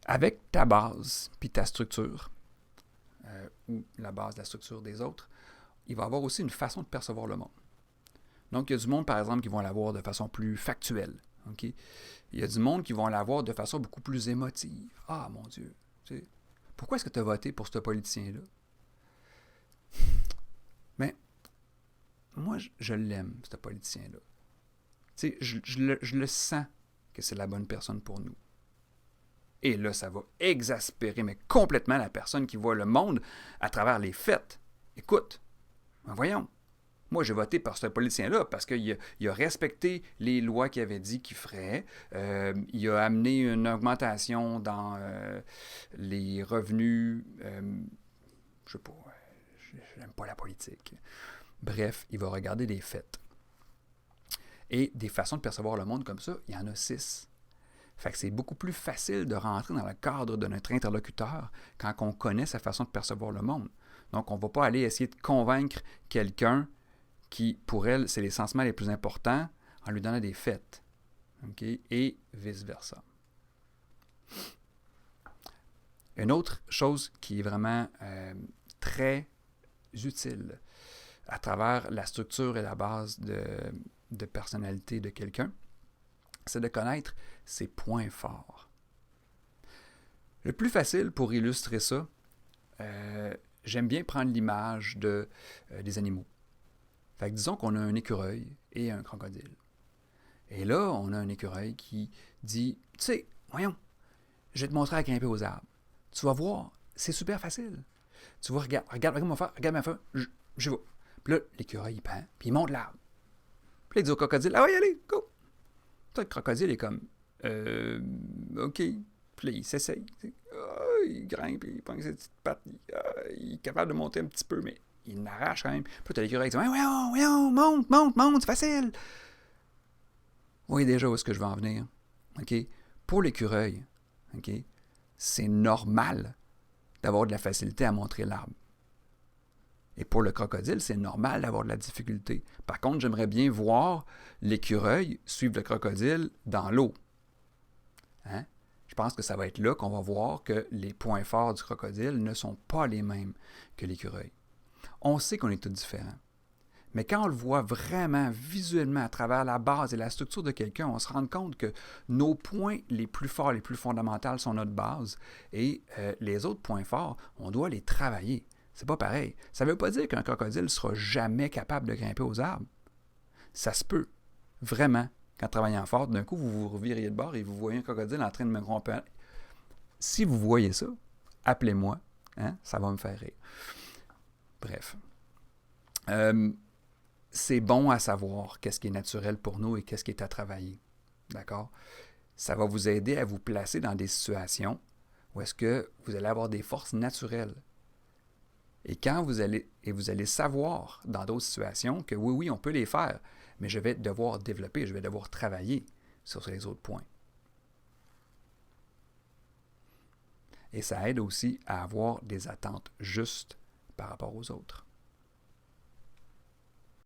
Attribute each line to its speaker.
Speaker 1: avec ta base puis ta structure, ou la base de la structure des autres, il va y avoir aussi une façon de percevoir le monde. Donc, il y a du monde, par exemple, qui vont l'avoir de façon plus factuelle. Okay? Il y a du monde qui vont l'avoir de façon beaucoup plus émotive. Ah, mon Dieu, tu sais, pourquoi est-ce que tu as voté pour ce politicien-là? Mais moi, je l'aime, ce politicien-là. Tu sais, je le sens que c'est la bonne personne pour nous. Et là, ça va exaspérer, mais complètement la personne qui voit le monde à travers les faits. Écoute, voyons, moi, j'ai voté par ce politicien-là parce qu'il a respecté les lois qu'il avait dit qu'il ferait. Il a amené une augmentation dans les revenus. Je sais pas, je n'aime pas la politique. Bref, il va regarder les faits. Et des façons de percevoir le monde comme ça, il y en a 6. Fait que c'est beaucoup plus facile de rentrer dans le cadre de notre interlocuteur quand on connaît sa façon de percevoir le monde. Donc, on ne va pas aller essayer de convaincre quelqu'un qui, pour elle, c'est les sentiments les plus importants en lui donnant des faits. Okay? Et vice-versa. Une autre chose qui est vraiment très utile à travers la structure et la base de personnalité de quelqu'un, c'est de connaître ses points forts. Le plus facile pour illustrer ça, j'aime bien prendre l'image des animaux. Fait que disons qu'on a un écureuil et un crocodile. Et là, on a un écureuil qui dit, tu sais, voyons, je vais te montrer à grimper aux arbres. Tu vas voir, c'est super facile. Tu vois, regarde ma feuille, je vais. Puis là, l'écureuil, il pend, puis il monte l'arbre. Puis là, il dit au crocodile, ah oui, allez, go! Le crocodile est comme, OK. Puis là, il s'essaye. Il grimpe, il prend ses petites pattes. Il est capable de monter un petit peu, mais il l'arrache quand même. Puis là, t'as l'écureuil qui dit, voyons, monte, c'est facile. Vous voyez déjà où est-ce que je veux en venir. OK? Pour l'écureuil, OK, c'est normal d'avoir de la facilité à montrer l'arbre. Et pour le crocodile, c'est normal d'avoir de la difficulté. Par contre, j'aimerais bien voir l'écureuil suivre le crocodile dans l'eau. Hein? Je pense que ça va être là qu'on va voir que les points forts du crocodile ne sont pas les mêmes que l'écureuil. On sait qu'on est tous différents. Mais quand on le voit vraiment visuellement à travers la base et la structure de quelqu'un, on se rend compte que nos points les plus forts, les plus fondamentaux sont notre base et les autres points forts, on doit les travailler. C'est pas pareil. Ça ne veut pas dire qu'un crocodile ne sera jamais capable de grimper aux arbres. Ça se peut, vraiment, qu'en travaillant fort, d'un coup, vous vous reviriez de bord et vous voyez un crocodile en train de me grimper. Si vous voyez ça, appelez-moi, hein? Ça va me faire rire. Bref. C'est bon à savoir qu'est-ce qui est naturel pour nous et qu'est-ce qui est à travailler. D'accord? Ça va vous aider à vous placer dans des situations où est-ce que vous allez avoir des forces naturelles. Et quand vous allez savoir dans d'autres situations que oui, on peut les faire, mais je vais devoir développer, je vais devoir travailler sur les autres points. Et ça aide aussi à avoir des attentes justes par rapport aux autres.